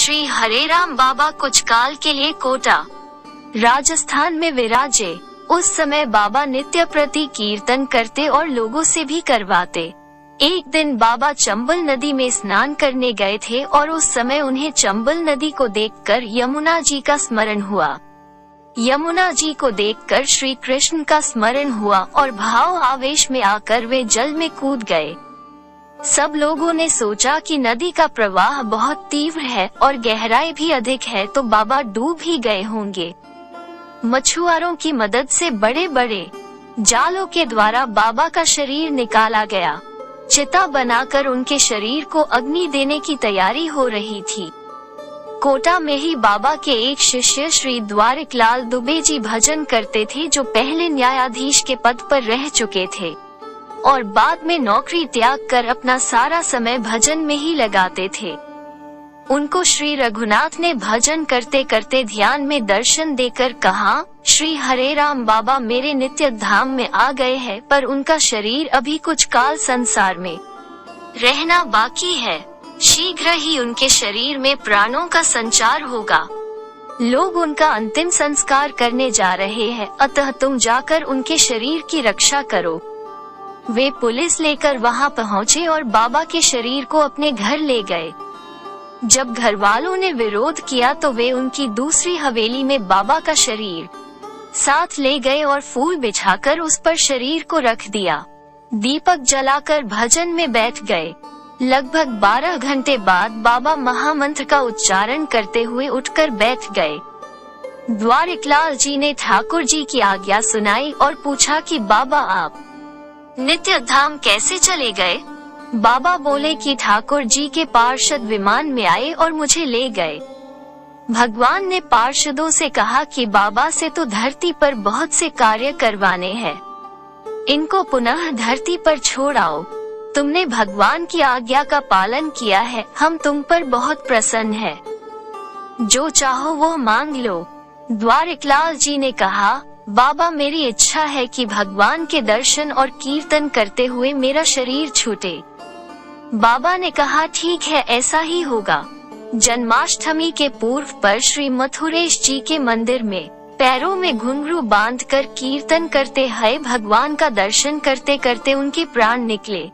श्री हरेराम बाबा कुछ काल के लिए कोटा, राजस्थान में विराजे। उस समय बाबा नित्य प्रति कीर्तन करते और लोगों से भी करवाते। एक दिन बाबा चंबल नदी में स्नान करने गए थे और उस समय उन्हें चंबल नदी को देखकर यमुना जी का स्मरण हुआ। यमुना जी को देखकर श्री कृष्ण का स्मरण हुआ और भाव आवेश में आकर वे जल में कूद गए। सब लोगों ने सोचा कि नदी का प्रवाह बहुत तीव्र है और गहराई भी अधिक है, तो बाबा डूब ही गए होंगे। मछुआरों की मदद से बड़े बड़े जालों के द्वारा बाबा का शरीर निकाला गया। चिता बनाकर उनके शरीर को अग्नि देने की तैयारी हो रही थी। कोटा में ही बाबा के एक शिष्य श्री द्वारिकलाल दुबे जी भजन करते थे, जो पहले न्यायाधीश के पद पर रह चुके थे और बाद में नौकरी त्याग कर अपना सारा समय भजन में ही लगाते थे। उनको श्री रघुनाथ ने भजन करते करते ध्यान में दर्शन देकर कहा, श्री हरेराम बाबा मेरे नित्य धाम में आ गए हैं, पर उनका शरीर अभी कुछ काल संसार में रहना बाकी है। शीघ्र ही उनके शरीर में प्राणों का संचार होगा। लोग उनका अंतिम संस्कार करने जा रहे हैं, अतः तुम जाकर उनके शरीर की रक्षा करो। वे पुलिस लेकर वहां पहुंचे और बाबा के शरीर को अपने घर ले गए। जब घर वालों ने विरोध किया तो वे उनकी दूसरी हवेली में बाबा का शरीर साथ ले गए और फूल बिछाकर उस पर शरीर को रख दिया। दीपक जलाकर भजन में बैठ गए। लगभग 12 घंटे बाद बाबा महामंत्र का उच्चारण करते हुए उठकर बैठ गए। द्वारिकलाल जी ने ठाकुर जी की आज्ञा सुनाई और पूछा कि बाबा आप नित्य धाम कैसे चले गए? बाबा बोले कि ठाकुर जी के पार्षद विमान में आए और मुझे ले गए। भगवान ने पार्षदों से कहा कि बाबा से तो धरती पर बहुत से कार्य करवाने हैं, इनको पुनः धरती पर छोड़ आओ। तुमने भगवान की आज्ञा का पालन किया है, हम तुम पर बहुत प्रसन्न हैं। जो चाहो वो मांग लो। द्वारिकलाल जी ने कहा, बाबा मेरी इच्छा है कि भगवान के दर्शन और कीर्तन करते हुए मेरा शरीर छूटे। बाबा ने कहा, ठीक है, ऐसा ही होगा। जन्माष्टमी के पूर्व पर श्री मथुरेश जी के मंदिर में पैरों में घुंघरू बांधकर कीर्तन करते हुए भगवान का दर्शन करते करते उनके प्राण निकले।